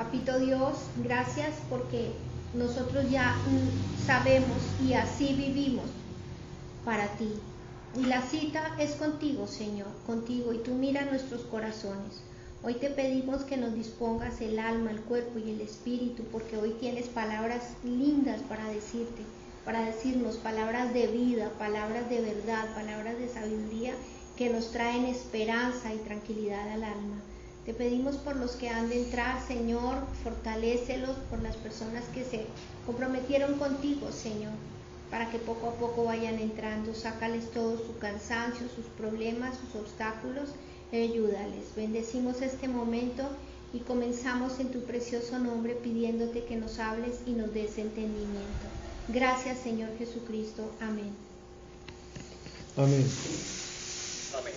Papito Dios, gracias porque nosotros ya sabemos y así vivimos para ti. Y la cita es contigo, Señor, contigo, y tú mira nuestros corazones. Hoy te pedimos que nos dispongas el alma, el cuerpo y el espíritu, porque hoy tienes palabras lindas para decirte, para decirnos palabras de vida, palabras de verdad, palabras de sabiduría que nos traen esperanza y tranquilidad al alma. Te pedimos por los que han de entrar, Señor, fortalécelos, por las personas que se comprometieron contigo, Señor, para que poco a poco vayan entrando. Sácales todo su cansancio, sus problemas, sus obstáculos, ayúdales. Bendecimos este momento y comenzamos en tu precioso nombre pidiéndote que nos hables y nos des entendimiento. Gracias, Señor Jesucristo. Amén. Amén. Amén.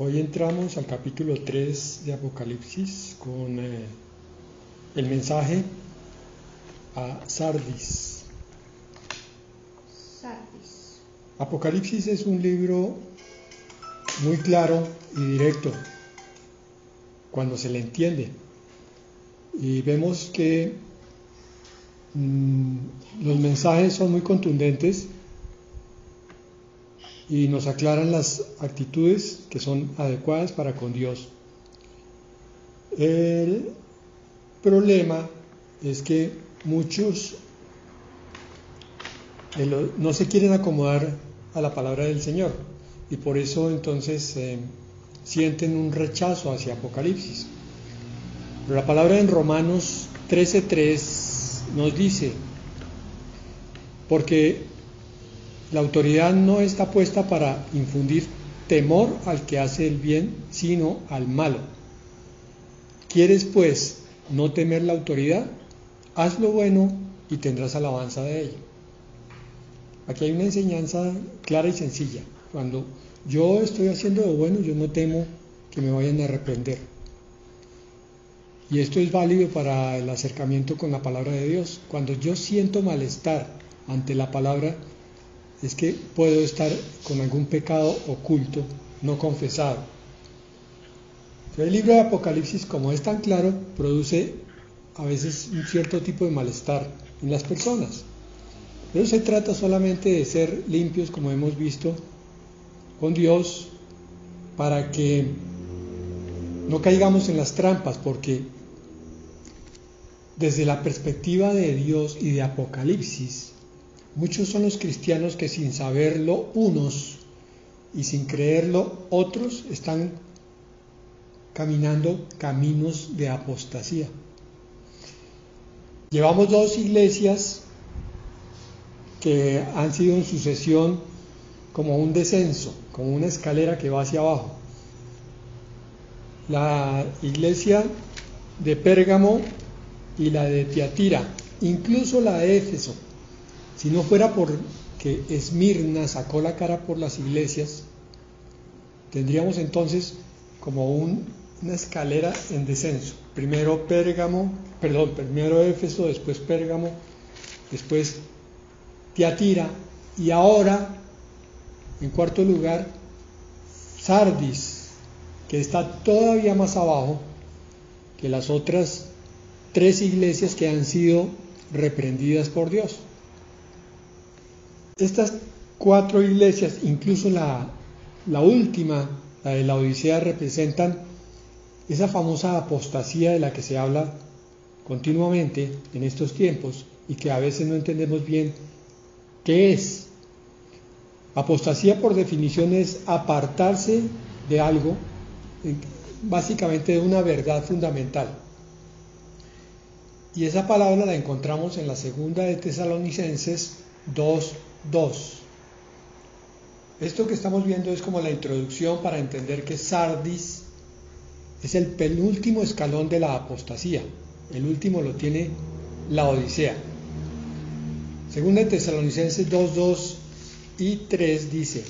Hoy entramos al capítulo 3 de Apocalipsis con el mensaje a Sardis. Apocalipsis es un libro muy claro y directo cuando se le entiende. Y vemos que los mensajes son muy contundentes y nos aclaran las actitudes que son adecuadas para con Dios. El problema es que muchos no se quieren acomodar a la palabra del Señor y por eso entonces sienten un rechazo hacia Apocalipsis. Pero la palabra en Romanos 13:3 nos dice: porque la autoridad no está puesta para infundir temor al que hace el bien, sino al malo. ¿Quieres pues no temer la autoridad? Haz lo bueno y tendrás alabanza de ella. Aquí hay una enseñanza clara y sencilla. Cuando yo estoy haciendo lo bueno, yo no temo que me vayan a reprender. Y esto es válido para el acercamiento con la palabra de Dios. Cuando yo siento malestar ante la palabra, es que puedo estar con algún pecado oculto, no confesado. El libro de Apocalipsis, como es tan claro, produce a veces un cierto tipo de malestar en las personas. Pero se trata solamente de ser limpios, como hemos visto, con Dios, para que no caigamos en las trampas, porque desde la perspectiva de Dios y de Apocalipsis, muchos son los cristianos que sin saberlo unos y sin creerlo otros están caminando caminos de apostasía. Llevamos 2 iglesias que han sido en sucesión como un descenso, como una escalera que va hacia abajo. La iglesia de Pérgamo y la de Tiatira, incluso la de Éfeso. Si no fuera porque Esmirna sacó la cara por las iglesias, tendríamos entonces como una escalera en descenso. Primero Éfeso, después Pérgamo, después Tiatira y ahora, en cuarto lugar, Sardis, que está todavía más abajo que las otras 3 iglesias que han sido reprendidas por Dios. Estas 4 iglesias, incluso la última, la de la Odisea, representan esa famosa apostasía de la que se habla continuamente en estos tiempos y que a veces no entendemos bien qué es. Apostasía, por definición, es apartarse de algo, básicamente de una verdad fundamental. Y esa palabra la encontramos en la segunda de Tesalonicenses 2:2. Esto que estamos viendo es como la introducción para entender que Sardis es el penúltimo escalón de la apostasía. El último lo tiene la Odisea. Segunda de Tesalonicenses 2:2 y 3 dice: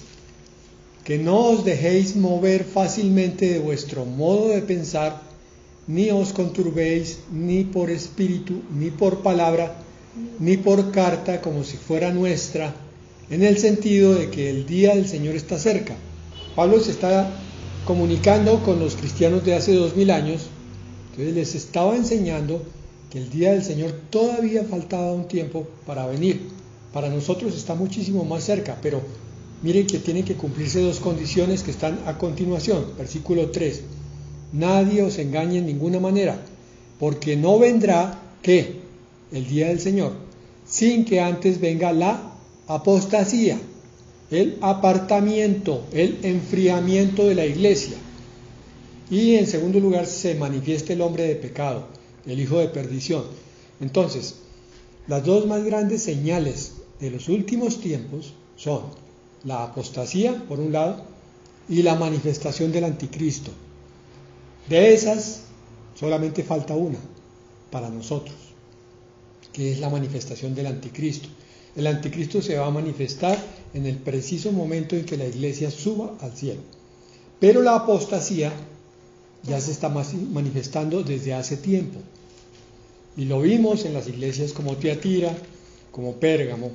que no os dejéis mover fácilmente de vuestro modo de pensar, ni os conturbéis ni por espíritu, ni por palabra, ni por carta como si fuera nuestra, en el sentido de que el día del Señor está cerca. Pablo se está comunicando con los cristianos de hace 2000 años Entonces les estaba enseñando que el día del Señor todavía faltaba un tiempo para venir. Para nosotros está muchísimo más cerca, pero miren que tienen que cumplirse dos condiciones que están a continuación. Versículo 3. Nadie os engañe en ninguna manera, porque no vendrá, ¿qué? El día del Señor, sin que antes venga la apostasía, el apartamiento, el enfriamiento de la iglesia. Y en segundo lugar se manifiesta el hombre de pecado, el hijo de perdición. Entonces, las dos más grandes señales de los últimos tiempos son la apostasía, por un lado, y la manifestación del anticristo. De esas, solamente falta una para nosotros, que es la manifestación del anticristo. El anticristo se va a manifestar en el preciso momento en que la iglesia suba al cielo. Pero la apostasía ya se está manifestando desde hace tiempo. Y lo vimos en las iglesias como Tiatira, como Pérgamo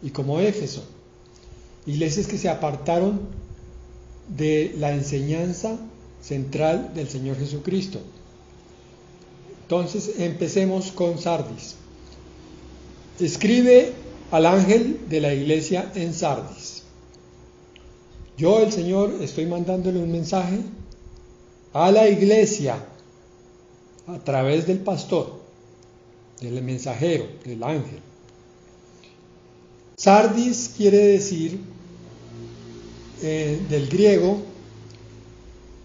y como Éfeso. Iglesias que se apartaron de la enseñanza central del Señor Jesucristo. Entonces empecemos con Sardis. Escribe al ángel de la iglesia en Sardis: yo, el Señor, estoy mandándole un mensaje a la iglesia a través del pastor, del mensajero, del ángel. Sardis quiere decir, del griego,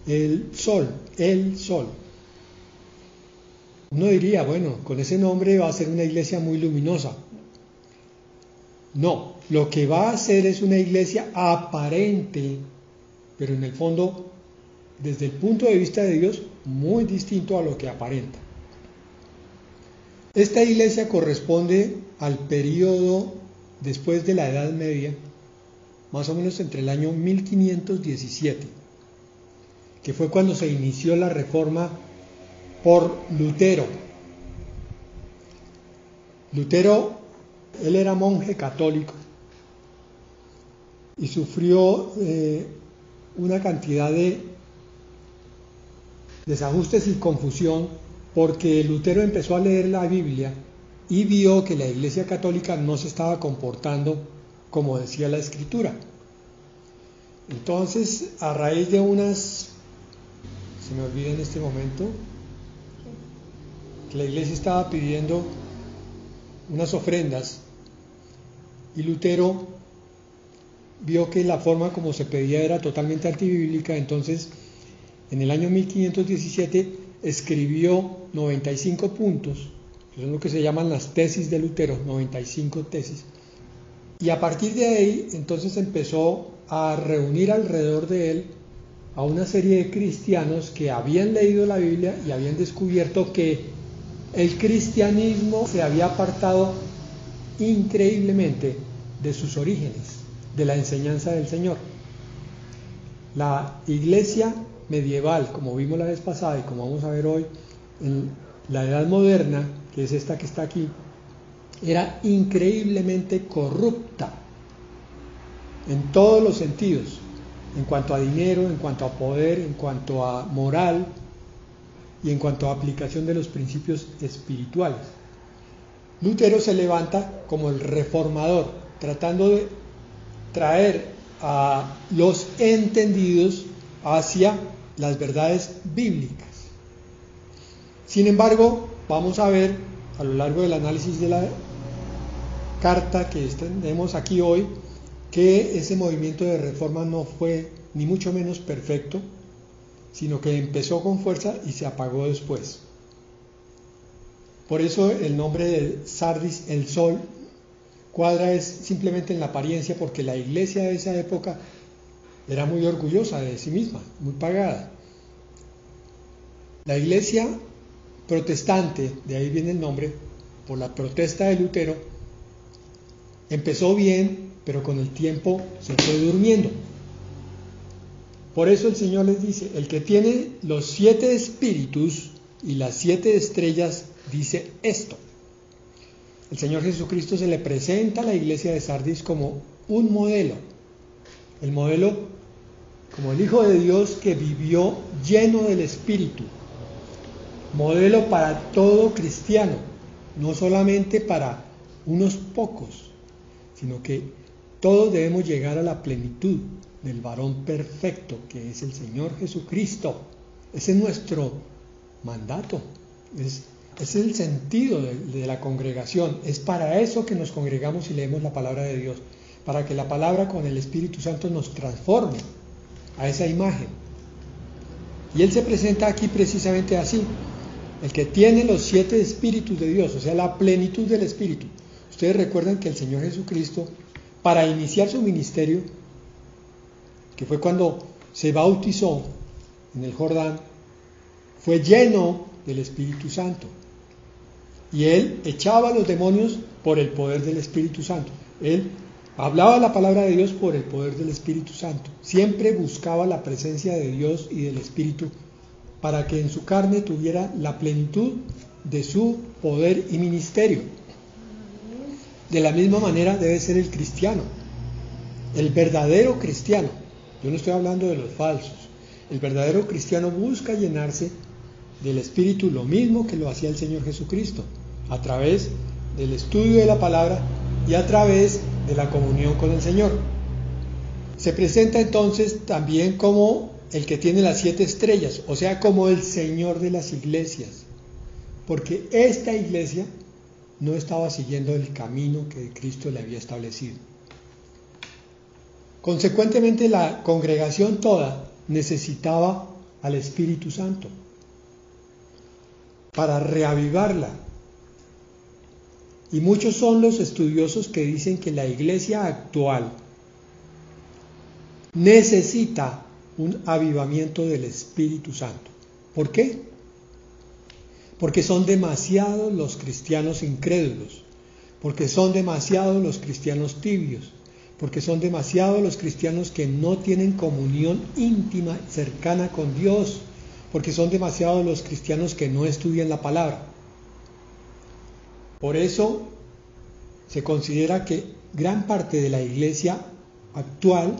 el sol. Uno diría, bueno, con ese nombre va a ser una iglesia muy luminosa. No, lo que va a ser es una iglesia aparente, pero en el fondo, desde el punto de vista de Dios, muy distinto a lo que aparenta. Esta iglesia corresponde al periodo después de la Edad Media, más o menos entre el año 1517, que fue cuando se inició la reforma por Lutero. Lutero, él era monje católico y sufrió una cantidad de desajustes y confusión, porque Lutero empezó a leer la Biblia y vio que la Iglesia Católica no se estaba comportando como decía la Escritura. Entonces, a raíz de unas, se me olvida en este momento, que la Iglesia estaba pidiendo unas ofrendas y Lutero vio que la forma como se pedía era totalmente antibíblica. Entonces, en el año 1517 escribió 95 puntos, que son lo que se llaman las tesis de Lutero, 95 tesis. Y a partir de ahí, entonces empezó a reunir alrededor de él a una serie de cristianos que habían leído la Biblia y habían descubierto que el cristianismo se había apartado increíblemente de sus orígenes, de la enseñanza del Señor. La iglesia medieval, como vimos la vez pasada y como vamos a ver hoy, en la Edad Moderna, que es esta que está aquí, era increíblemente corrupta en todos los sentidos, en cuanto a dinero, en cuanto a poder, en cuanto a moral y en cuanto a aplicación de los principios espirituales. Lutero se levanta como el reformador, tratando de traer a los entendidos hacia las verdades bíblicas. Sin embargo, vamos a ver a lo largo del análisis de la carta que tenemos aquí hoy, que ese movimiento de reforma no fue ni mucho menos perfecto, sino que empezó con fuerza y se apagó después. Por eso el nombre de Sardis, el sol, cuadra es simplemente en la apariencia, porque la iglesia de esa época era muy orgullosa de sí misma, muy pagada. La iglesia protestante, de ahí viene el nombre, por la protesta de Lutero, empezó bien, pero con el tiempo se fue durmiendo. Por eso el Señor les dice, el que tiene los 7 espíritus y las 7 estrellas dice esto. El Señor Jesucristo se le presenta a la iglesia de Sardis como un modelo, el modelo como el Hijo de Dios que vivió lleno del Espíritu, modelo para todo cristiano, no solamente para unos pocos, sino que todos debemos llegar a la plenitud del varón perfecto, que es el Señor Jesucristo. Ese es nuestro mandato, es el sentido de la congregación. Es para eso que nos congregamos y leemos la palabra de Dios, para que la palabra con el Espíritu Santo nos transforme a esa imagen. Y Él se presenta aquí precisamente así: el que tiene los 7 espíritus de Dios, o sea, la plenitud del Espíritu. Ustedes recuerdan que el Señor Jesucristo, para iniciar su ministerio, que fue cuando se bautizó en el Jordán, fue lleno del Espíritu Santo. Y Él echaba a los demonios por el poder del Espíritu Santo. Él hablaba la palabra de Dios por el poder del Espíritu Santo. Siempre buscaba la presencia de Dios y del Espíritu para que en su carne tuviera la plenitud de su poder y ministerio. De la misma manera debe ser el cristiano, el verdadero cristiano. Yo no estoy hablando de los falsos. El verdadero cristiano busca llenarse del Espíritu, lo mismo que lo hacía el Señor Jesucristo, a través del estudio de la palabra y a través de la comunión con el Señor. Se presenta entonces también como el que tiene las 7 estrellas, o sea, como el Señor de las iglesias, porque esta iglesia no estaba siguiendo el camino que Cristo le había establecido. Consecuentemente, la congregación toda necesitaba al Espíritu Santo para reavivarla. Y muchos son los estudiosos que dicen que la iglesia actual necesita un avivamiento del Espíritu Santo. ¿Por qué? Porque son demasiados los cristianos incrédulos, porque son demasiados los cristianos tibios, porque son demasiados los cristianos que no tienen comunión íntima, cercana con Dios, porque son demasiados los cristianos que no estudian la palabra. Por eso se considera que gran parte de la iglesia actual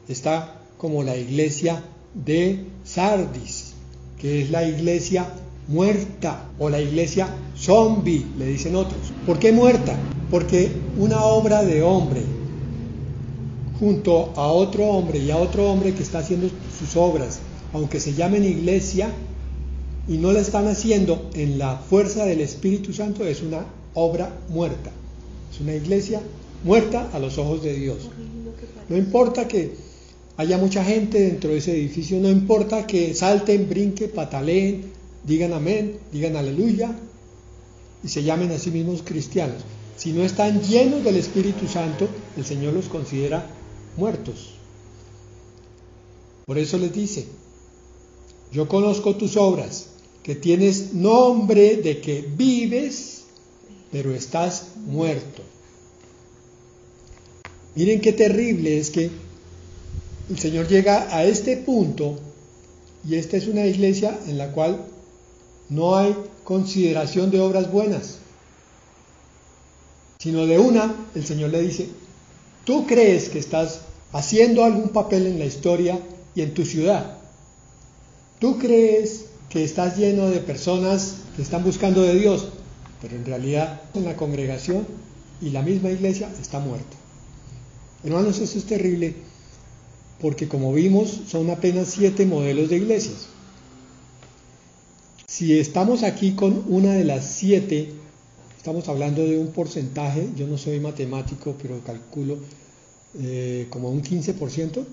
está como la iglesia de Sardis, que es la iglesia muerta o la iglesia zombie, le dicen otros. ¿Por qué muerta? Porque una obra de hombre junto a otro hombre y a otro hombre que está haciendo sus obras, aunque se llamen iglesia y no la están haciendo en la fuerza del Espíritu Santo, es una obra muerta. Es una iglesia muerta a los ojos de Dios. No importa que haya mucha gente dentro de ese edificio, no importa que salten, brinquen, pataleen, digan amén, digan aleluya y se llamen a sí mismos cristianos. Si no están llenos del Espíritu Santo, el Señor los considera muertos. Por eso les dice: yo conozco tus obras, que tienes nombre de que vives, pero estás muerto. Miren qué terrible es que el Señor llega a este punto, y esta es una iglesia en la cual no hay consideración de obras buenas, sino de una. El Señor le dice: tú crees que estás haciendo algún papel en la historia y en tu ciudad. Tú crees que estás lleno de personas que están buscando de Dios, pero en realidad en la congregación y la misma iglesia está muerta. Hermanos, eso es terrible, porque como vimos, son apenas 7 modelos de iglesias. Si estamos aquí con una de las 7, estamos hablando de un porcentaje, yo no soy matemático, pero calculo como un 15%,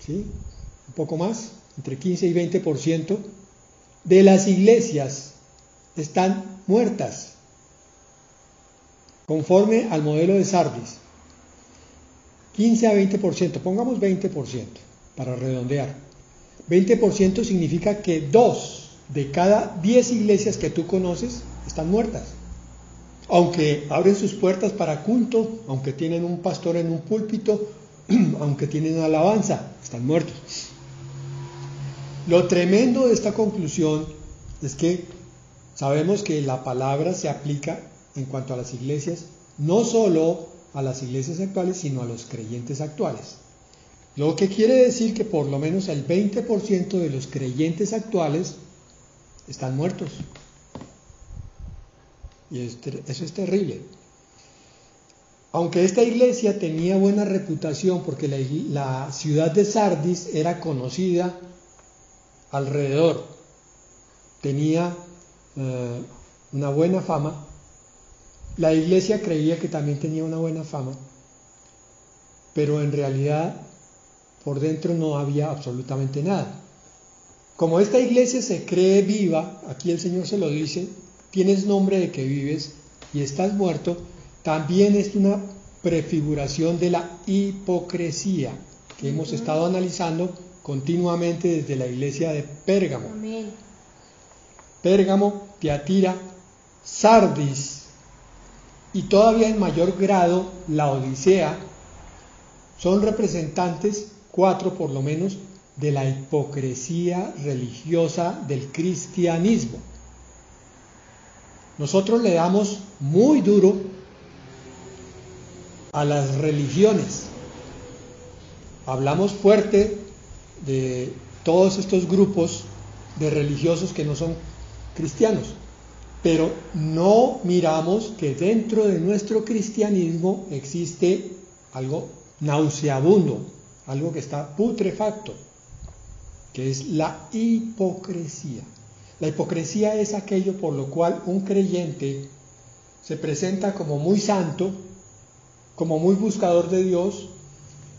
¿sí? Un poco más, entre 15 y 20% de las iglesias están muertas, conforme al modelo de Sardis. 15 a 20%, pongamos 20% para redondear. 20% significa que 2 de cada 10 iglesias que tú conoces están muertas. Aunque abren sus puertas para culto, aunque tienen un pastor en un púlpito, aunque tienen alabanza, están muertos. Lo tremendo de esta conclusión es que sabemos que la palabra se aplica en cuanto a las iglesias, no solo a las iglesias actuales, sino a los creyentes actuales. Lo que quiere decir que por lo menos el 20% de los creyentes actuales están muertos. Y eso es terrible. Aunque esta iglesia tenía buena reputación porque la ciudad de Sardis era conocida alrededor, tenía una buena fama, la iglesia creía que también tenía una buena fama, pero en realidad por dentro no había absolutamente nada. Como esta iglesia se cree viva, aquí el Señor se lo dice, tienes nombre de que vives y estás muerto, también es una prefiguración de la hipocresía que hemos estado analizando continuamente desde la iglesia de Pérgamo. Amén. Pérgamo, Tiatira, Sardis y todavía en mayor grado la Odisea son representantes, 4 por lo menos, de la hipocresía religiosa del cristianismo. Nosotros le damos muy duro a las religiones. Hablamos fuerte de todos estos grupos de religiosos que no son cristianos, pero no miramos que dentro de nuestro cristianismo existe algo nauseabundo, algo que está putrefacto, que es la hipocresía. La hipocresía es aquello por lo cual un creyente se presenta como muy santo, como muy buscador de Dios,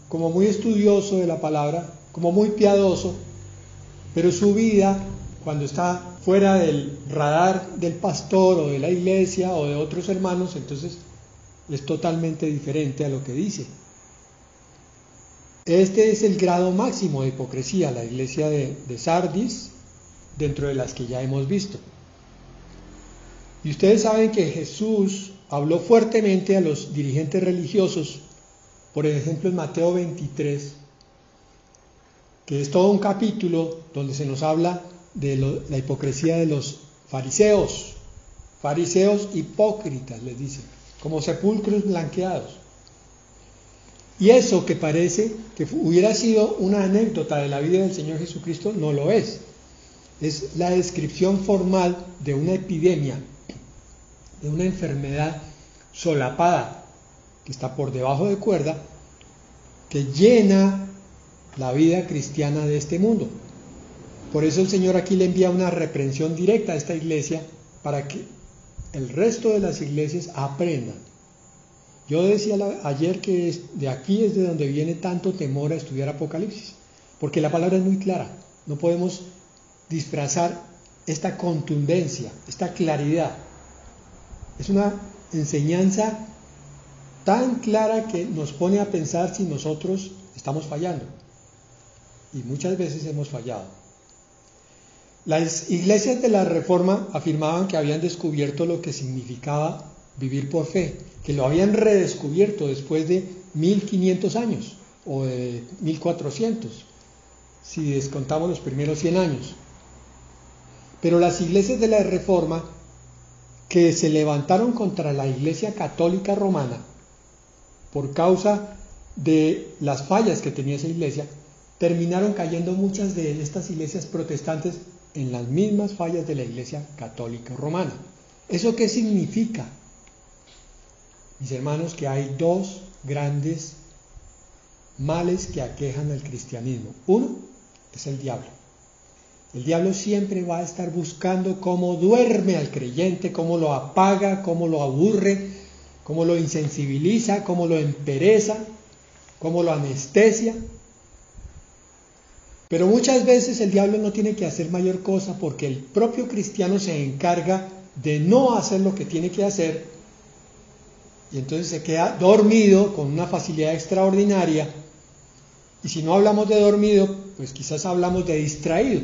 como muy estudioso de la palabra, como muy piadoso, pero su vida, cuando está fuera del radar del pastor o de la iglesia o de otros hermanos, entonces es totalmente diferente a lo que dice. Este es el grado máximo de hipocresía, la iglesia de Sardis, dentro de las que ya hemos visto. Y ustedes saben que Jesús habló fuertemente a los dirigentes religiosos, por ejemplo en Mateo 23, que es todo un capítulo donde se nos habla de la hipocresía de los fariseos hipócritas, les dicen, como sepulcros blanqueados. Y eso que parece que hubiera sido una anécdota de la vida del Señor Jesucristo, no lo es. Es la descripción formal de una epidemia, de una enfermedad solapada, que está por debajo de cuerda, que llena la vida cristiana de este mundo. Por eso el Señor aquí le envía una reprensión directa a esta iglesia para que el resto de las iglesias aprendan. Yo decía ayer que de aquí es de donde viene tanto temor a estudiar Apocalipsis, porque la palabra es muy clara, no podemos disfrazar esta contundencia, esta claridad. Es una enseñanza tan clara que nos pone a pensar si nosotros estamos fallando, y muchas veces hemos fallado. Las iglesias de la Reforma afirmaban que habían descubierto lo que significaba vivir por fe, que lo habían redescubierto después de 1500 años o de 1400, si descontamos los primeros 100 años. Pero las iglesias de la Reforma, que se levantaron contra la Iglesia Católica Romana por causa de las fallas que tenía esa iglesia, terminaron cayendo muchas de estas iglesias protestantes en las mismas fallas de la Iglesia Católica Romana. ¿Eso qué significa? Mis hermanos, que hay dos grandes males que aquejan al cristianismo. Uno es el diablo. El diablo siempre va a estar buscando cómo duerme al creyente, cómo lo apaga, cómo lo aburre, cómo lo insensibiliza, cómo lo empereza, cómo lo anestesia. Pero muchas veces el diablo no tiene que hacer mayor cosa porque el propio cristiano se encarga de no hacer lo que tiene que hacer y entonces se queda dormido con una facilidad extraordinaria. Y si no hablamos de dormido, pues quizás hablamos de distraído.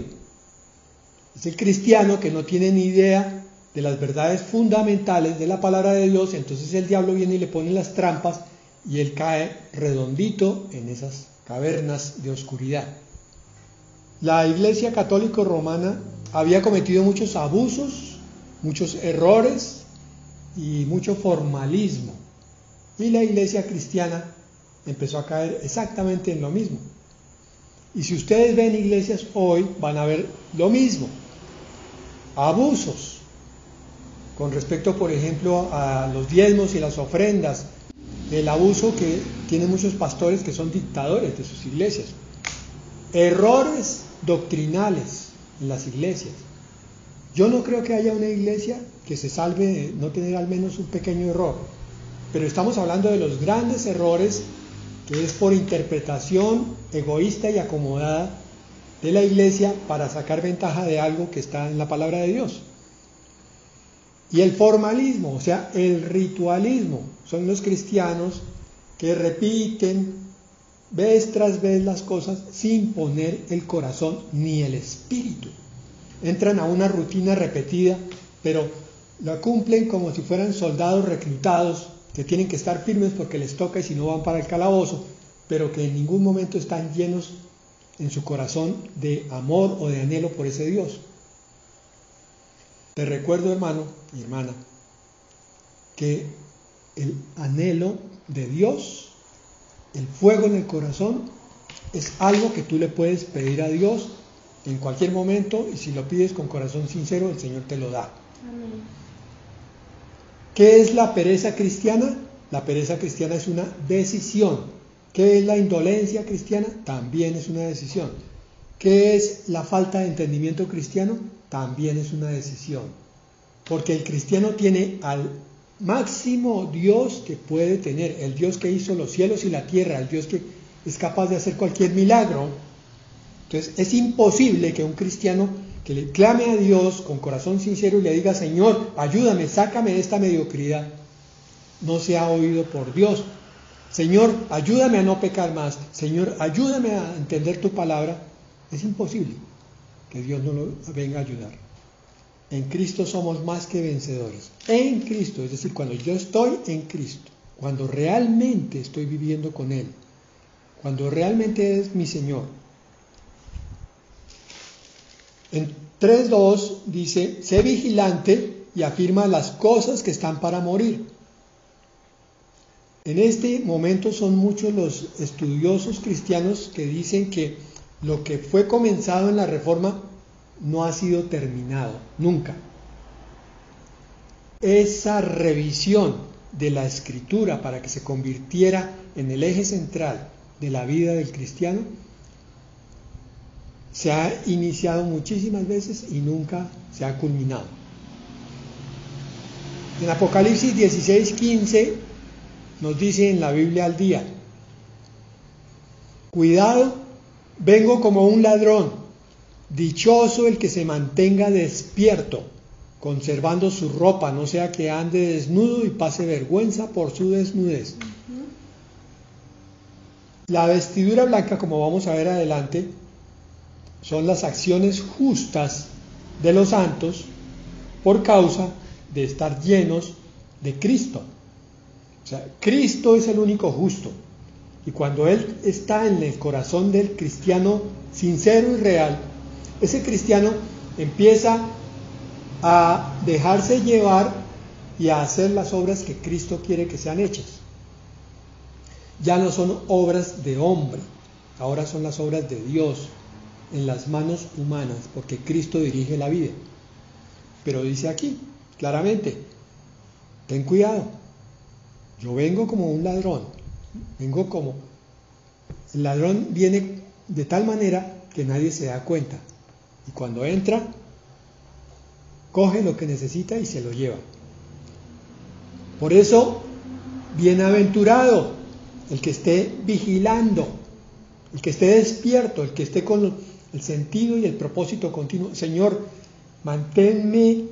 Es el cristiano que no tiene ni idea de las verdades fundamentales de la palabra de Dios, entonces el diablo viene y le pone las trampas y él cae redondito en esas cavernas de oscuridad. La Iglesia Católica Romana había cometido muchos abusos, muchos errores y mucho formalismo. Y la Iglesia cristiana empezó a caer exactamente en lo mismo. Y si ustedes ven iglesias hoy, van a ver lo mismo. abusos con respecto, por ejemplo, a los diezmos y las ofrendas, el abuso que tienen muchos pastores que son dictadores de sus iglesias, errores doctrinales en las iglesias. Yo no creo que haya una iglesia que se salve de no tener al menos un pequeño error, pero estamos hablando de los grandes errores que es por interpretación egoísta y acomodada de la iglesia para sacar ventaja de algo que está en la palabra de Dios. Y el formalismo, o sea, el ritualismo, son los cristianos que repiten vez tras vez las cosas sin poner el corazón ni el espíritu. Entran a una rutina repetida, pero la cumplen como si fueran soldados reclutados que tienen que estar firmes porque les toca y si no van para el calabozo, pero que en ningún momento están llenos en su corazón de amor o de anhelo por ese Dios. Te recuerdo, hermano y hermana, que el anhelo de Dios, el fuego en el corazón, es algo que tú le puedes pedir a Dios en cualquier momento, y si lo pides con corazón sincero, el Señor te lo da. Amén. ¿Qué es la pereza cristiana? La pereza cristiana es una decisión. ¿Qué es la indolencia cristiana? También es una decisión. ¿Qué es la falta de entendimiento cristiano? También es una decisión. Porque el cristiano tiene al máximo Dios que puede tener, el Dios que hizo los cielos y la tierra, el Dios que es capaz de hacer cualquier milagro. Entonces es imposible que un cristiano que le clame a Dios con corazón sincero y le diga: Señor, ayúdame, sácame de esta mediocridad, no sea oído por Dios. Señor, ayúdame a no pecar más. Señor, ayúdame a entender tu palabra. Es imposible que Dios no lo venga a ayudar. En Cristo somos más que vencedores. En Cristo, es decir, cuando yo estoy en Cristo, cuando realmente estoy viviendo con Él, cuando realmente es mi Señor. En 3.2 dice: sé vigilante y afirma las cosas que están para morir. En este momento son muchos los estudiosos cristianos que dicen que lo que fue comenzado en la Reforma no ha sido terminado, nunca. Esa revisión de la Escritura para que se convirtiera en el eje central de la vida del cristiano se ha iniciado muchísimas veces y nunca se ha culminado. En Apocalipsis 16:15 nos dice en la Biblia al día: cuidado, vengo como un ladrón, dichoso el que se mantenga despierto, conservando su ropa, no sea que ande desnudo y pase vergüenza por su desnudez. La vestidura blanca, como vamos a ver adelante, son las acciones justas de los santos por causa de estar llenos de Cristo. O sea, Cristo es el único justo. Y cuando Él está en el corazón del cristiano sincero y real, ese cristiano empieza a dejarse llevar y a hacer las obras que Cristo quiere que sean hechas. Ya no son obras de hombre, ahora son las obras de Dios en las manos humanas, porque Cristo dirige la vida. Pero dice aquí claramente: ten cuidado, yo vengo como un ladrón, el ladrón viene de tal manera que nadie se da cuenta, y cuando entra, coge lo que necesita y se lo lleva. Por eso, bienaventurado el que esté vigilando, el que esté despierto, el que esté con el sentido y el propósito continuo. Señor, manténme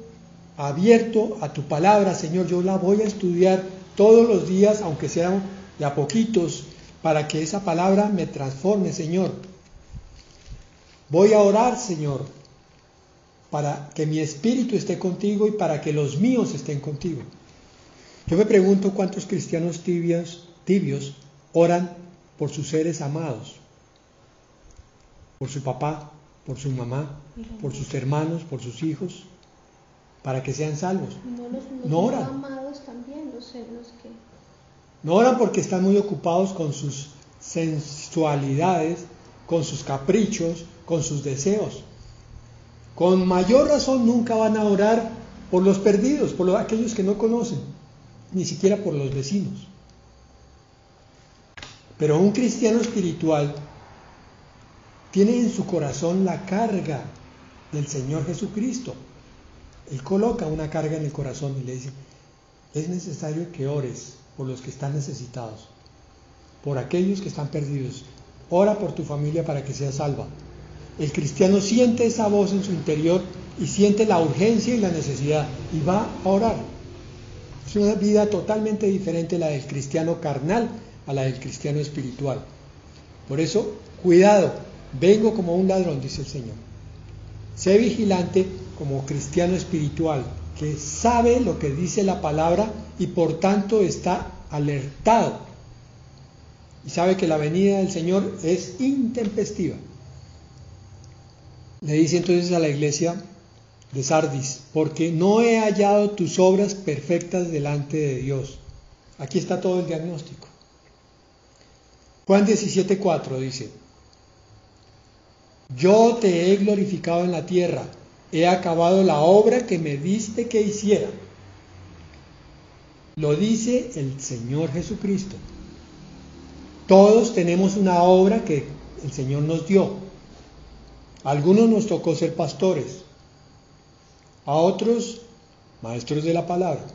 abierto a tu palabra, Señor, yo la voy a estudiar todos los días, aunque sean de a poquitos, para que esa palabra me transforme, Señor. Voy a orar, Señor, para que mi espíritu esté contigo y para que los míos estén contigo. Yo me pregunto cuántos cristianos tibios oran por sus seres amados, por su papá, por su mamá, por sus hermanos, por sus hijos, para que sean salvos. No oran. Amados también, los que... No oran porque están muy ocupados con sus sensualidades, con sus caprichos, con sus deseos. Con mayor razón nunca van a orar por los perdidos, por aquellos que no conocen, ni siquiera por los vecinos. Pero un cristiano espiritual tiene en su corazón la carga del Señor Jesucristo. Él coloca una carga en el corazón y le dice, es necesario que ores por los que están necesitados, por aquellos que están perdidos. Ora por tu familia para que sea salva. El cristiano siente esa voz en su interior y siente la urgencia y la necesidad y va a orar. Es una vida totalmente diferente la del cristiano carnal a la del cristiano espiritual. Por eso, cuidado, vengo como un ladrón, dice el Señor. Sé vigilante como cristiano espiritual, que sabe lo que dice la palabra y por tanto está alertado. Y sabe que la venida del Señor es intempestiva. Le dice entonces a la iglesia de Sardis, porque no he hallado tus obras perfectas delante de Dios. Aquí está todo el diagnóstico. Juan 17:4 dice, yo te he glorificado en la tierra, he acabado la obra que me diste que hiciera. Lo dice el Señor Jesucristo. Todos tenemos una obra que el Señor nos dio. A algunos nos tocó ser pastores, a otros maestros de la palabra,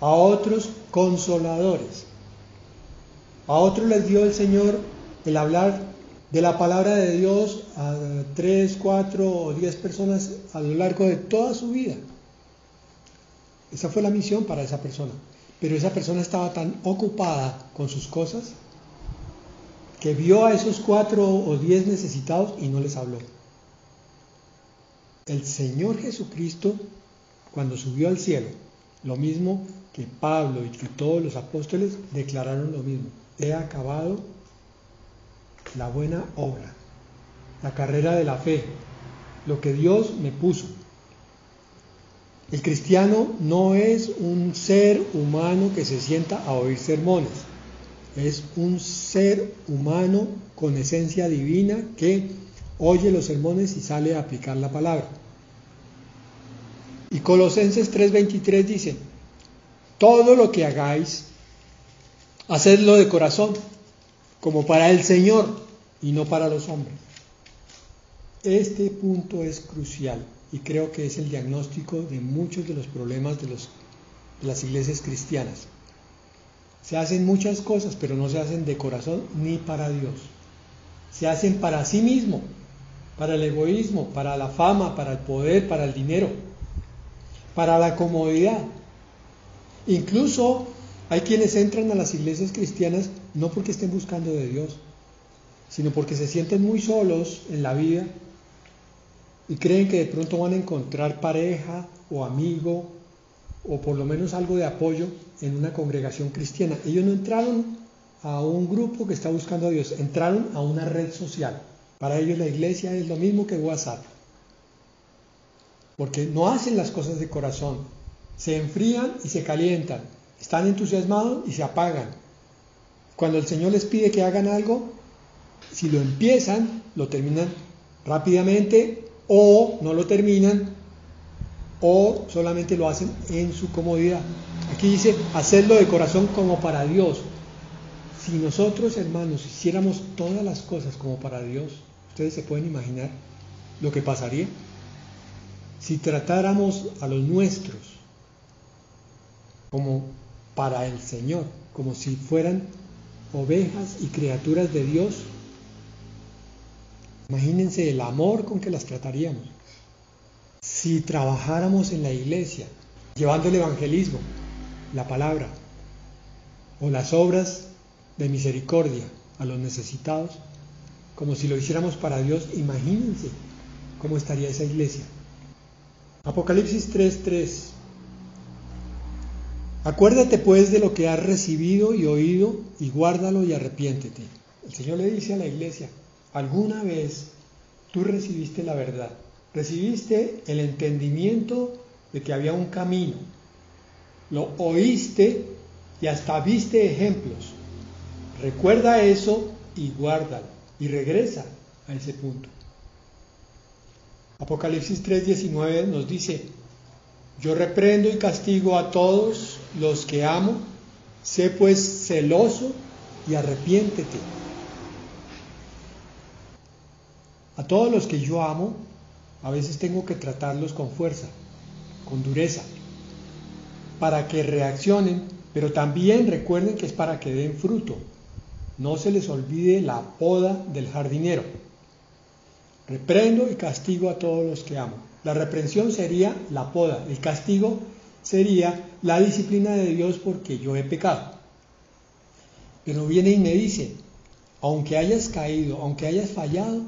a otros consoladores, a otros les dio el Señor el hablar de la palabra de Dios a 3, 4 o 10 personas a lo largo de toda su vida. Esa fue la misión para esa persona. Pero esa persona estaba tan ocupada con sus cosas que vio a esos 4 o 10 necesitados y no les habló. El Señor Jesucristo, cuando subió al cielo, lo mismo que Pablo y que todos los apóstoles declararon lo mismo. He acabado la buena obra, la carrera de la fe, lo que Dios me puso. El cristiano no es un ser humano que se sienta a oír sermones, es un ser humano con esencia divina que oye los sermones y sale a aplicar la palabra. Y Colosenses 3:23 dice, todo lo que hagáis, hacedlo de corazón, como para el Señor y no para los hombres. Este punto es crucial y creo que es el diagnóstico de muchos de los problemas de las iglesias cristianas. Se hacen muchas cosas, pero no se hacen de corazón ni para Dios. Se hacen para sí mismo, para el egoísmo, para la fama, para el poder, para el dinero, para la comodidad. Incluso hay quienes entran a las iglesias cristianas no porque estén buscando de Dios, sino porque se sienten muy solos en la vida y creen que de pronto van a encontrar pareja o amigo o por lo menos algo de apoyo en una congregación cristiana. Ellos no entraron a un grupo que está buscando a Dios, entraron a una red social. Para ellos la iglesia es lo mismo que WhatsApp, porque no hacen las cosas de corazón, se enfrían y se calientan, están entusiasmados y se apagan. Cuando el Señor les pide que hagan algo, si lo empiezan, lo terminan rápidamente o no lo terminan o solamente lo hacen en su comodidad. Aquí dice, hacerlo de corazón como para Dios. Si nosotros, hermanos, hiciéramos todas las cosas como para Dios, ustedes se pueden imaginar lo que pasaría. Si tratáramos a los nuestros como para el Señor, como si fueran ovejas y criaturas de Dios, imagínense el amor con que las trataríamos. Si trabajáramos en la iglesia, llevando el evangelismo, la palabra, o las obras de misericordia a los necesitados, como si lo hiciéramos para Dios, imagínense cómo estaría esa iglesia. Apocalipsis 3:3. Acuérdate pues de lo que has recibido y oído, y guárdalo y arrepiéntete. El Señor le dice a la iglesia, alguna vez tú recibiste la verdad, recibiste el entendimiento de que había un camino, lo oíste y hasta viste ejemplos. Recuerda eso y guárdalo y regresa a ese punto. Apocalipsis 3:19 nos dice: yo reprendo y castigo a todos los que amo, sé pues celoso y arrepiéntete. A todos los que yo amo, a veces tengo que tratarlos con fuerza, con dureza, para que reaccionen, pero también recuerden que es para que den fruto. No se les olvide la poda del jardinero. Reprendo y castigo a todos los que amo. La reprensión sería la poda, el castigo sería la disciplina de Dios porque yo he pecado. Pero viene y me dice, aunque hayas caído, aunque hayas fallado,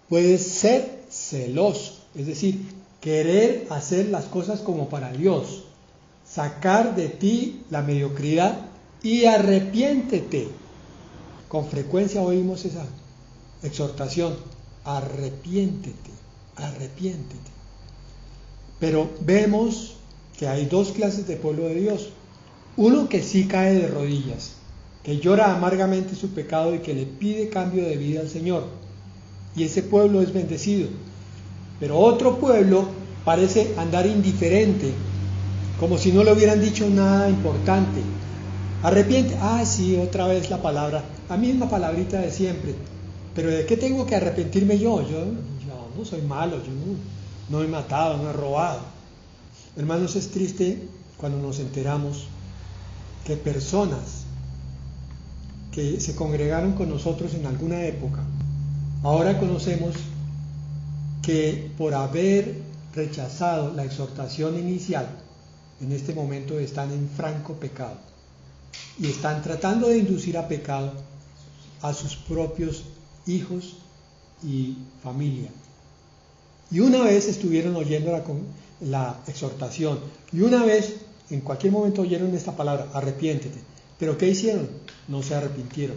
puedes ser celoso, es decir, querer hacer las cosas como para Dios, sacar de ti la mediocridad y arrepiéntete. Con frecuencia oímos esa exhortación, arrepiéntete, arrepiéntete. Pero vemos que hay dos clases de pueblo de Dios. Uno que sí cae de rodillas, que llora amargamente su pecado y que le pide cambio de vida al Señor. Y ese pueblo es bendecido. Pero otro pueblo parece andar indiferente, como si no le hubieran dicho nada importante. Arrepiente, sí, otra vez la palabra, la misma palabrita de siempre. Pero ¿de qué tengo que arrepentirme yo? Yo no soy malo, yo no he matado, no he robado. Hermanos, es triste cuando nos enteramos que personas que se congregaron con nosotros en alguna época, ahora conocemos que por haber rechazado la exhortación inicial, en este momento están en franco pecado y están tratando de inducir a pecado a sus propios hijos y familia. Y una vez estuvieron oyendo la exhortación, y una vez, en cualquier momento oyeron esta palabra, arrepiéntete. ¿Pero qué hicieron? No se arrepintieron.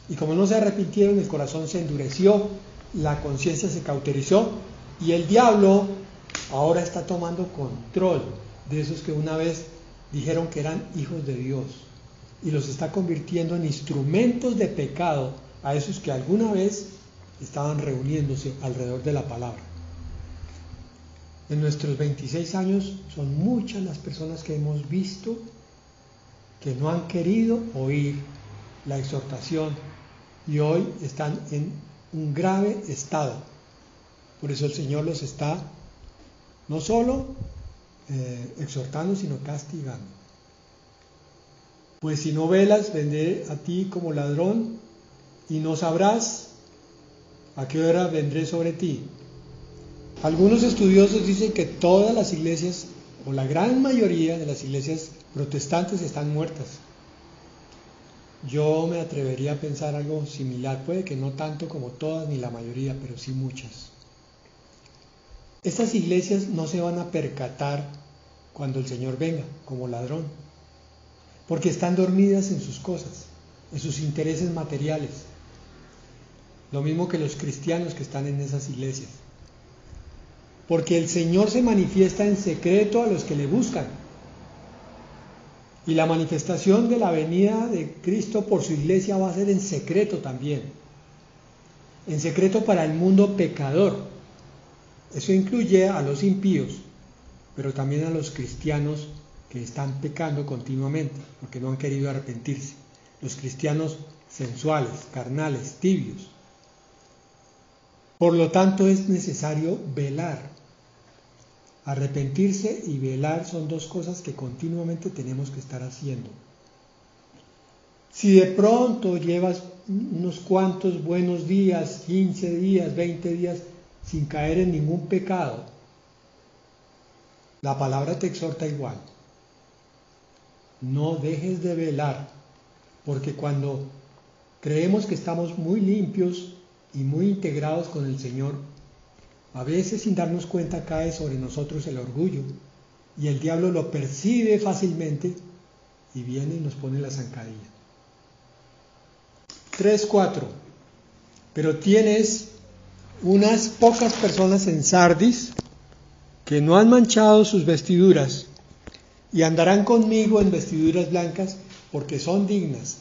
Y como no se arrepintieron, el corazón se endureció, la conciencia se cauterizó, y el diablo ahora está tomando control de esos que una vez dijeron que eran hijos de Dios, y los está convirtiendo en instrumentos de pecado a esos que alguna vez estaban reuniéndose alrededor de la palabra. En nuestros 26 años son muchas las personas que hemos visto que no han querido oír la exhortación y hoy están en un grave estado. Por eso el Señor los está no solo exhortando, sino castigando. Pues si no velas, vendré a ti como ladrón, y no sabrás a qué hora vendré sobre ti. Algunos estudiosos dicen que todas las iglesias, o la gran mayoría de las iglesias protestantes, están muertas. Yo me atrevería a pensar algo similar, puede que no tanto como todas ni la mayoría, pero sí muchas. Estas iglesias no se van a percatar cuando el Señor venga como ladrón, porque están dormidas en sus cosas, en sus intereses materiales. Lo mismo que los cristianos que están en esas iglesias. Porque el Señor se manifiesta en secreto a los que le buscan. Y la manifestación de la venida de Cristo por su iglesia va a ser en secreto también. En secreto para el mundo pecador. Eso incluye a los impíos, pero también a los cristianos que están pecando continuamente, porque no han querido arrepentirse. Los cristianos sensuales, carnales, tibios. Por lo tanto, es necesario velar. Arrepentirse y velar son dos cosas que continuamente tenemos que estar haciendo. Si de pronto llevas unos cuantos buenos días, 15 días, 20 días, sin caer en ningún pecado, la palabra te exhorta igual. No dejes de velar, porque cuando creemos que estamos muy limpios y muy integrados con el Señor, a veces sin darnos cuenta cae sobre nosotros el orgullo y el diablo lo percibe fácilmente y viene y nos pone la zancadilla. 3:4. Pero tienes unas pocas personas en Sardis que no han manchado sus vestiduras y andarán conmigo en vestiduras blancas porque son dignas.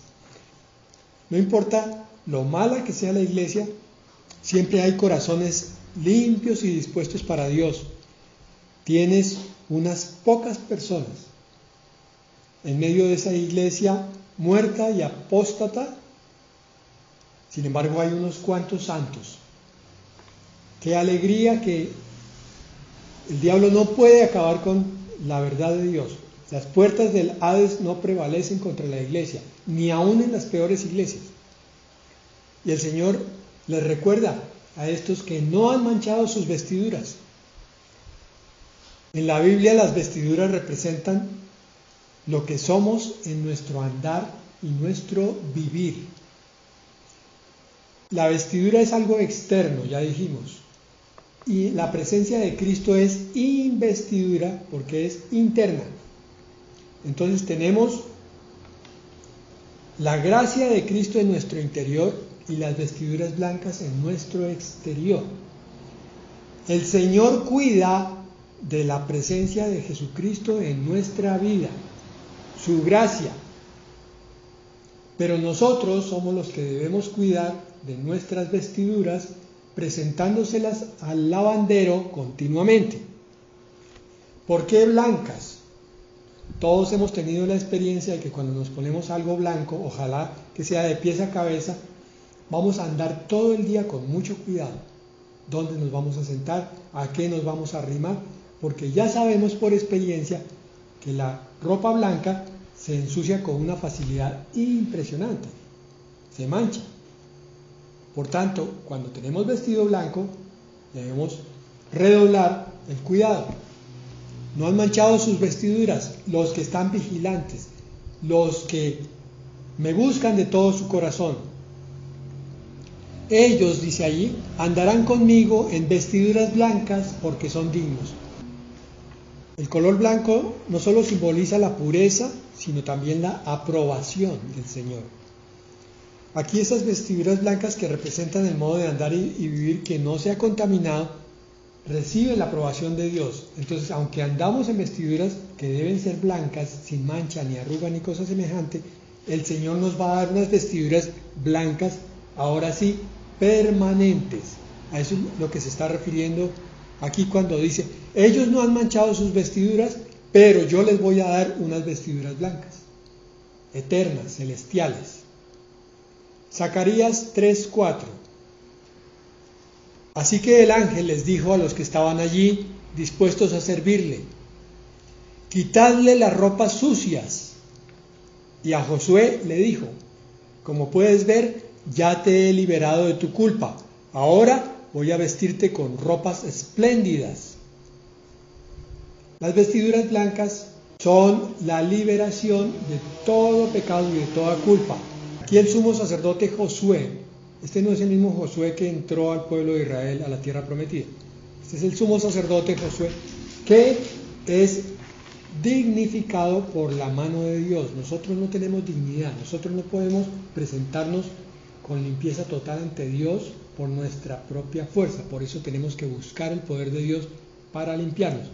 No importa lo mala que sea la iglesia, siempre hay corazones limpios y dispuestos para Dios. Tienes unas pocas personas en medio de esa iglesia muerta y apóstata. Sin embargo, hay unos cuantos santos. Qué alegría que el diablo no puede acabar con la verdad de Dios. Las puertas del Hades no prevalecen contra la iglesia, ni aún en las peores iglesias. Y el Señor les recuerda a estos que no han manchado sus vestiduras. En la Biblia las vestiduras representan lo que somos en nuestro andar y nuestro vivir. La vestidura es algo externo, ya dijimos, y la presencia de Cristo es investidura porque es interna. Entonces tenemos la gracia de Cristo en nuestro interior y las vestiduras blancas en nuestro exterior. El Señor cuida de la presencia de Jesucristo en nuestra vida, su gracia. Pero nosotros somos los que debemos cuidar de nuestras vestiduras, presentándoselas al lavandero continuamente. ¿Por qué blancas? Todos hemos tenido la experiencia de que cuando nos ponemos algo blanco, ojalá que sea de pies a cabeza, vamos a andar todo el día con mucho cuidado. ¿Dónde nos vamos a sentar? ¿A qué nos vamos a arrimar? Porque ya sabemos por experiencia que la ropa blanca se ensucia con una facilidad impresionante, se mancha. Por tanto, cuando tenemos vestido blanco, debemos redoblar el cuidado. No han manchado sus vestiduras los que están vigilantes, los que me buscan de todo su corazón. Ellos, dice allí, andarán conmigo en vestiduras blancas porque son dignos. El color blanco no solo simboliza la pureza, sino también la aprobación del Señor. Aquí esas vestiduras blancas que representan el modo de andar y vivir que no se ha contaminado, reciben la aprobación de Dios. Entonces, aunque andamos en vestiduras que deben ser blancas, sin mancha, ni arruga, ni cosa semejante, el Señor nos va a dar unas vestiduras blancas, ahora sí, permanentes. A eso es lo que se está refiriendo aquí cuando dice, ellos no han manchado sus vestiduras, pero yo les voy a dar unas vestiduras blancas, eternas, celestiales. Zacarías 3:4. Así que el ángel les dijo a los que estaban allí, dispuestos a servirle, quitadle las ropas sucias. Y a Josué le dijo, como puedes ver, ya te he liberado de tu culpa, ahora voy a vestirte con ropas espléndidas. Las vestiduras blancas son la liberación de todo pecado y de toda culpa. Aquí el sumo sacerdote Josué, este no es el mismo Josué que entró al pueblo de Israel a la tierra prometida. Este es el sumo sacerdote Josué, que es dignificado por la mano de Dios. Nosotros no tenemos dignidad, nosotros no podemos presentarnos con limpieza total ante Dios por nuestra propia fuerza. Por eso tenemos que buscar el poder de Dios para limpiarnos.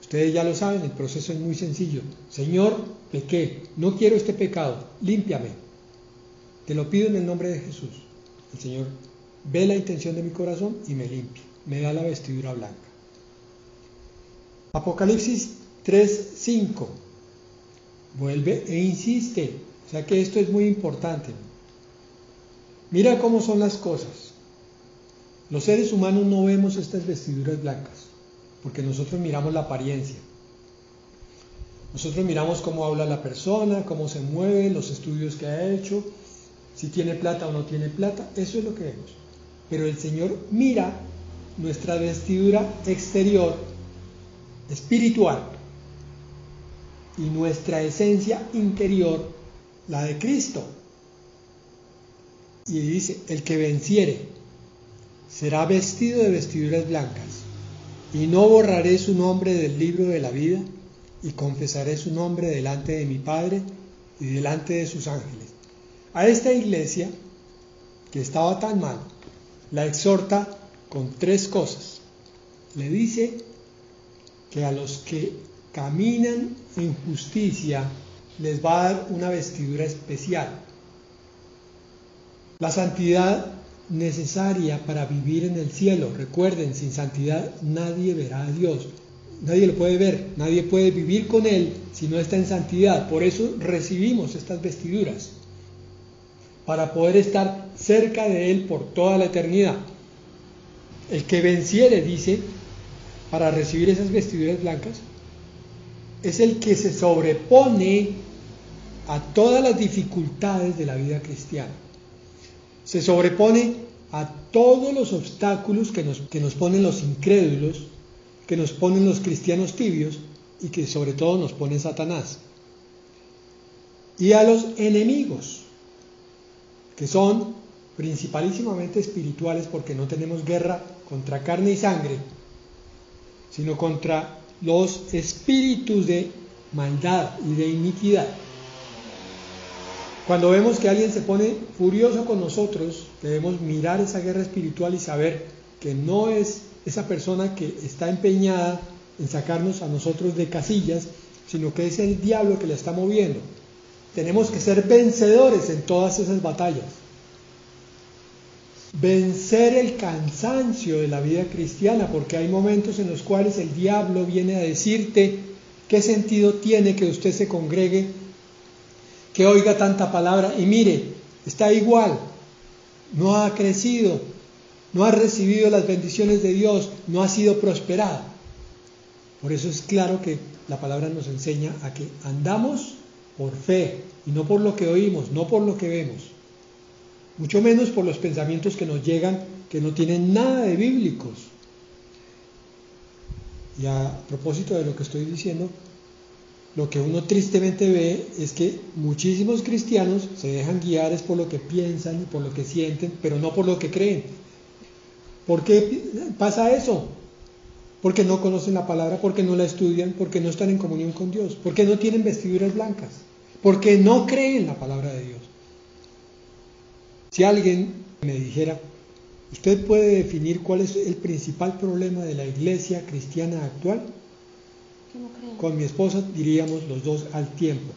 Ustedes ya lo saben, el proceso es muy sencillo. Señor, pequé, no quiero este pecado, límpiame. Te lo pido en el nombre de Jesús. El Señor ve la intención de mi corazón y me limpia, me da la vestidura blanca. Apocalipsis 3:5 vuelve e insiste, o sea que esto es muy importante. Mira cómo son las cosas. Los seres humanos no vemos estas vestiduras blancas, porque nosotros miramos la apariencia. Nosotros miramos cómo habla la persona, cómo se mueve, los estudios que ha hecho, si tiene plata o no tiene plata, eso es lo que vemos. Pero el Señor mira nuestra vestidura exterior, espiritual, y nuestra esencia interior, la de Cristo. Y dice, el que venciere será vestido de vestiduras blancas, y no borraré su nombre del libro de la vida, y confesaré su nombre delante de mi Padre y delante de sus ángeles. A esta iglesia, que estaba tan mal, la exhorta con 3 cosas. Le dice que a los que caminan en justicia les va a dar una vestidura especial. La santidad necesaria para vivir en el cielo. Recuerden, sin santidad nadie verá a Dios. Nadie lo puede ver, nadie puede vivir con Él si no está en santidad. Por eso recibimos estas vestiduras, para poder estar cerca de Él por toda la eternidad. El que venciere, dice, para recibir esas vestiduras blancas, es el que se sobrepone a todas las dificultades de la vida cristiana. Se sobrepone a todos los obstáculos que nos ponen los incrédulos, que nos ponen los cristianos tibios y que sobre todo nos pone Satanás. Y a los enemigos, que son principalísimamente espirituales, porque no tenemos guerra contra carne y sangre, sino contra los espíritus de maldad y de iniquidad. Cuando vemos que alguien se pone furioso con nosotros, debemos mirar esa guerra espiritual y saber que no es esa persona que está empeñada en sacarnos a nosotros de casillas, sino que es el diablo que la está moviendo. Tenemos que ser vencedores en todas esas batallas. Vencer el cansancio de la vida cristiana, porque hay momentos en los cuales el diablo viene a decirte qué sentido tiene que usted se congregue, que oiga tanta palabra y mire, está igual, no ha crecido, no ha recibido las bendiciones de Dios, no ha sido prosperado. Por eso es claro que la palabra nos enseña a que andamos por fe y no por lo que oímos, no por lo que vemos, mucho menos por los pensamientos que nos llegan que no tienen nada de bíblicos. Y a propósito de lo que estoy diciendo, lo que uno tristemente ve es que muchísimos cristianos se dejan guiar es por lo que piensan y por lo que sienten, pero no por lo que creen. ¿Por qué pasa eso? Porque no conocen la palabra, porque no la estudian, porque no están en comunión con Dios, porque no tienen vestiduras blancas, porque no creen la palabra de Dios. Si alguien me dijera, ¿usted puede definir cuál es el principal problema de la iglesia cristiana actual? Con mi esposa diríamos los dos al tiempo: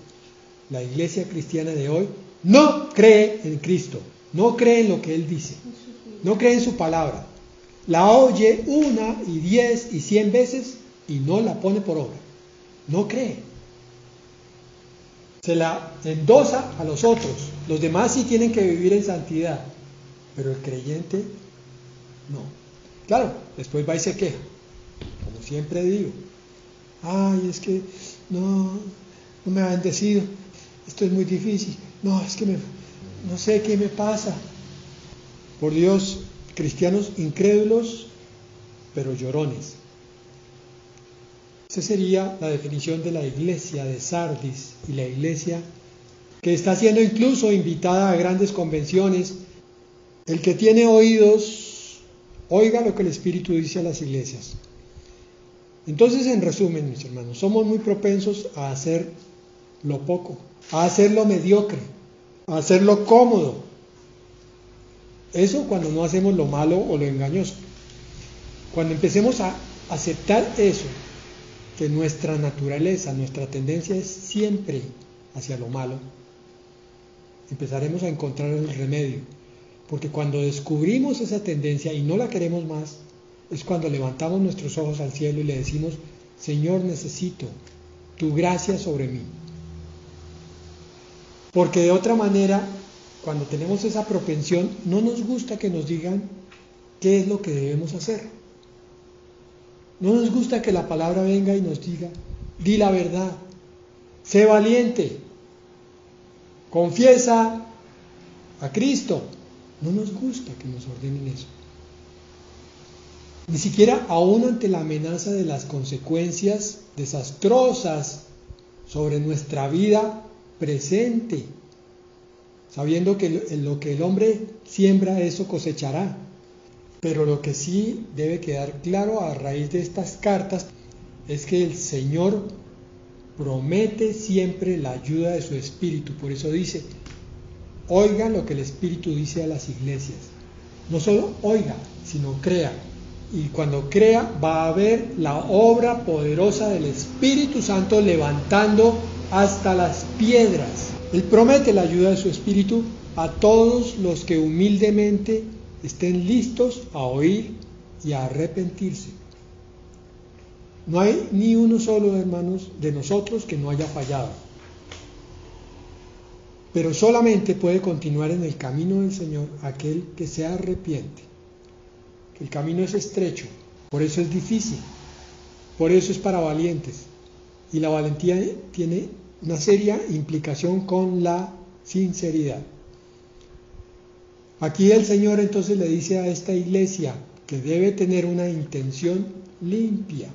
la iglesia cristiana de hoy no cree en Cristo, no cree en lo que Él dice, no cree en su palabra, la oye 1 y 10 y 100 veces y no la pone por obra, no cree, se la endosa a los otros, los demás sí tienen que vivir en santidad, pero el creyente no. Claro, después va y se queja, como siempre digo: ay, es que no me ha bendecido, esto es muy difícil, no, es que no sé qué me pasa. Por Dios, cristianos incrédulos, pero llorones. Esa sería la definición de la iglesia de Sardis, y la iglesia que está siendo incluso invitada a grandes convenciones. El que tiene oídos, oiga lo que el Espíritu dice a las iglesias. Entonces, en resumen, mis hermanos, somos muy propensos a hacer lo poco, a hacer lo mediocre, a hacer lo cómodo. Eso cuando no hacemos lo malo o lo engañoso. Cuando empecemos a aceptar eso, que nuestra naturaleza, nuestra tendencia es siempre hacia lo malo, empezaremos a encontrar el remedio. Porque cuando descubrimos esa tendencia y no la queremos más, es cuando levantamos nuestros ojos al cielo y le decimos: Señor, necesito tu gracia sobre mí. Porque de otra manera, cuando tenemos esa propensión, no nos gusta que nos digan qué es lo que debemos hacer. No nos gusta que la palabra venga y nos diga: di la verdad, sé valiente, confiesa a Cristo. No nos gusta que nos ordenen eso. Ni siquiera aún ante la amenaza de las consecuencias desastrosas sobre nuestra vida presente, sabiendo que lo que el hombre siembra, eso cosechará. Pero lo que sí debe quedar claro a raíz de estas cartas es que el Señor promete siempre la ayuda de su Espíritu. Por eso dice: oiga lo que el Espíritu dice a las iglesias. No solo oiga, sino crea. Y cuando crea, va a haber la obra poderosa del Espíritu Santo levantando hasta las piedras. Él promete la ayuda de su Espíritu a todos los que humildemente estén listos a oír y a arrepentirse. No hay ni uno solo, hermanos, de nosotros que no haya fallado. Pero solamente puede continuar en el camino del Señor aquel que se arrepiente. El camino es estrecho, por eso es difícil, por eso es para valientes. Y la valentía tiene una seria implicación con la sinceridad. Aquí el Señor entonces le dice a esta iglesia que debe tener una intención limpia.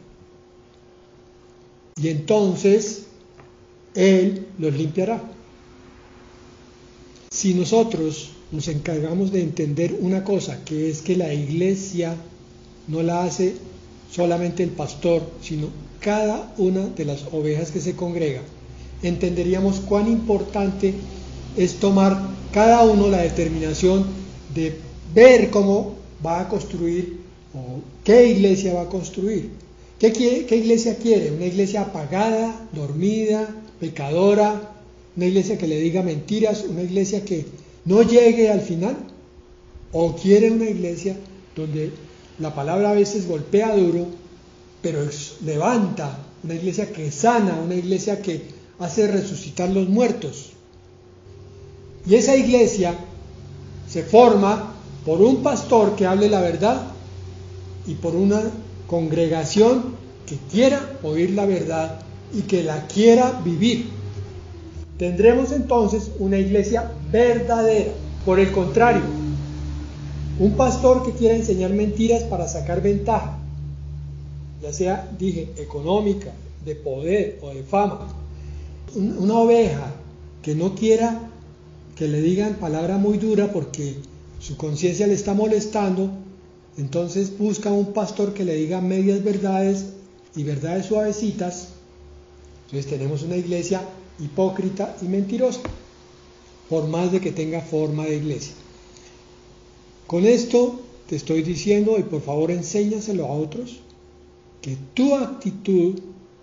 Y entonces Él los limpiará. Si nosotros nos encargamos de entender una cosa, que es que la iglesia no la hace solamente el pastor, sino cada una de las ovejas que se congrega, entenderíamos cuán importante es tomar cada uno la determinación de ver cómo va a construir o qué iglesia va a construir. ¿Qué iglesia quiere? ¿Una iglesia apagada, dormida, pecadora? ¿Una iglesia que le diga mentiras? ¿Una iglesia que no llegue al final? ¿O quiere una iglesia donde la palabra a veces golpea duro, pero levanta? Una iglesia que sana, una iglesia que hace resucitar los muertos. Y esa iglesia se forma por un pastor que hable la verdad y por una congregación que quiera oír la verdad y que la quiera vivir. Tendremos entonces una iglesia verdadera. Por el contrario, un pastor que quiera enseñar mentiras para sacar ventaja, ya sea, económica, de poder o de fama, una oveja que no quiera que le digan palabra muy dura porque su conciencia le está molestando, entonces busca un pastor que le diga medias verdades y verdades suavecitas. Entonces tenemos una iglesia hipócrita y mentirosa, por más de que tenga forma de iglesia. Con esto te estoy diciendo, y por favor enséñaselo a otros, que tu actitud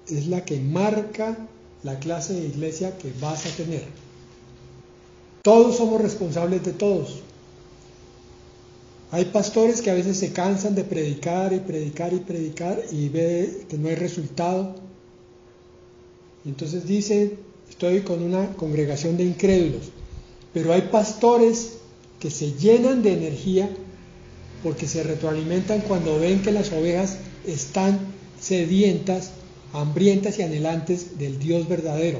es la que marca la clase de iglesia que vas a tener. Todos somos responsables de todos. Hay pastores que a veces se cansan de predicar y predicar y predicar y ve que no hay resultado. Y entonces dicen, estoy con una congregación de incrédulos. Pero hay pastores que se llenan de energía porque se retroalimentan cuando ven que las ovejas están sedientas, hambrientas y anhelantes del Dios verdadero.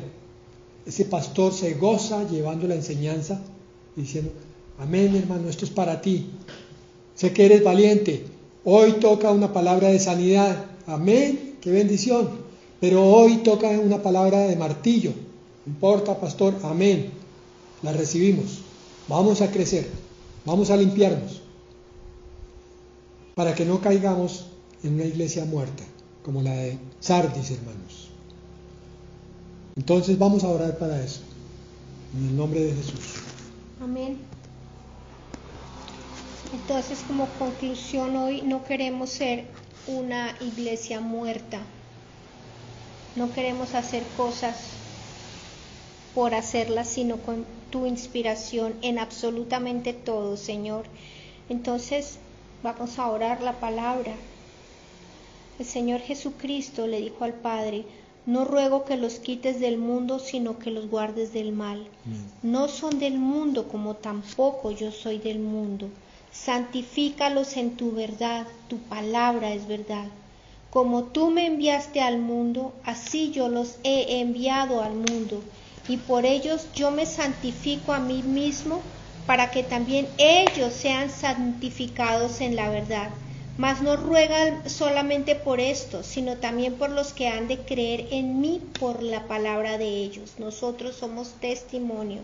Ese pastor se goza llevando la enseñanza y diciendo, amén hermano, esto es para ti. Sé que eres valiente. Hoy toca una palabra de sanidad. Amén, qué bendición. Pero hoy toca una palabra de martillo. No importa, pastor, amén. La recibimos. Vamos a crecer. Vamos a limpiarnos. Para que no caigamos en una iglesia muerta, como la de Sardis, hermanos. Entonces vamos a orar para eso. En el nombre de Jesús. Amén. Entonces, como conclusión, hoy no queremos ser una iglesia muerta. No queremos hacer cosas por hacerlas, sino con tu inspiración en absolutamente todo, Señor. Entonces, vamos a orar la palabra. El Señor Jesucristo le dijo al Padre, no ruego que los quites del mundo, sino que los guardes del mal. No son del mundo, como tampoco yo soy del mundo. Santifícalos en tu verdad, tu palabra es verdad. Como tú me enviaste al mundo, así yo los he enviado al mundo, y por ellos yo me santifico a mí mismo, para que también ellos sean santificados en la verdad. Mas no ruegan solamente por esto, sino también por los que han de creer en mí por la palabra de ellos. Nosotros somos testimonio,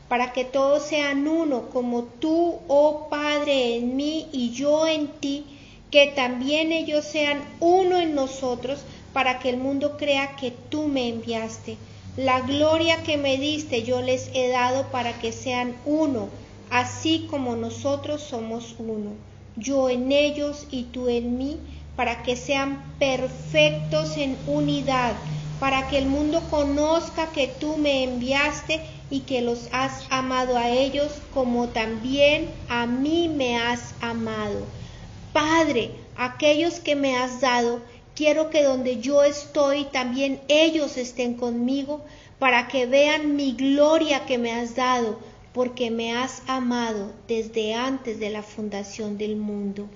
para que todos sean uno, como tú, oh Padre, en mí y yo en ti, que también ellos sean uno en nosotros, para que el mundo crea que tú me enviaste. La gloria que me diste yo les he dado para que sean uno, así como nosotros somos uno. Yo en ellos y tú en mí, para que sean perfectos en unidad, para que el mundo conozca que tú me enviaste y que los has amado a ellos como también a mí me has amado. Padre, aquellos que me has dado, quiero que donde yo estoy también ellos estén conmigo, para que vean mi gloria que me has dado, porque me has amado desde antes de la fundación del mundo.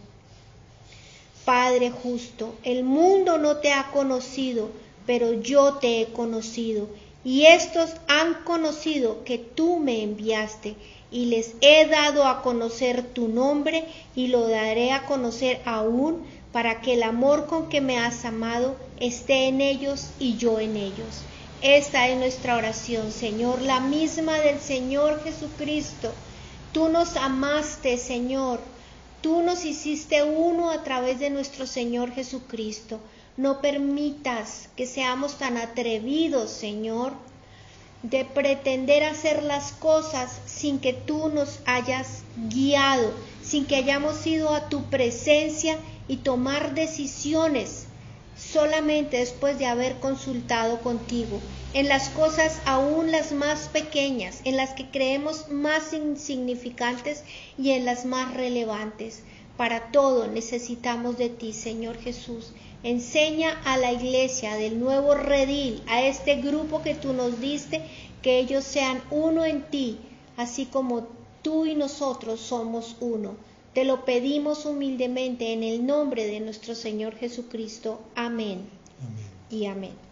Padre justo, el mundo no te ha conocido, pero yo te he conocido, y estos han conocido que tú me enviaste, y les he dado a conocer tu nombre, y lo daré a conocer aún, para que el amor con que me has amado esté en ellos y yo en ellos. Esta es nuestra oración, Señor, la misma del Señor Jesucristo. Tú nos amaste, Señor. Tú nos hiciste uno a través de nuestro Señor Jesucristo. No permitas que seamos tan atrevidos, Señor, de pretender hacer las cosas sin que tú nos hayas guiado, sin que hayamos ido a tu presencia y tomar decisiones solamente después de haber consultado contigo, en las cosas aún las más pequeñas, en las que creemos más insignificantes y en las más relevantes. Para todo necesitamos de ti, Señor Jesús. Enseña a la iglesia del nuevo redil, a este grupo que tú nos diste, que ellos sean uno en ti, así como tú y nosotros somos uno. Te lo pedimos humildemente en el nombre de nuestro Señor Jesucristo. Amén. Amén. Y amén.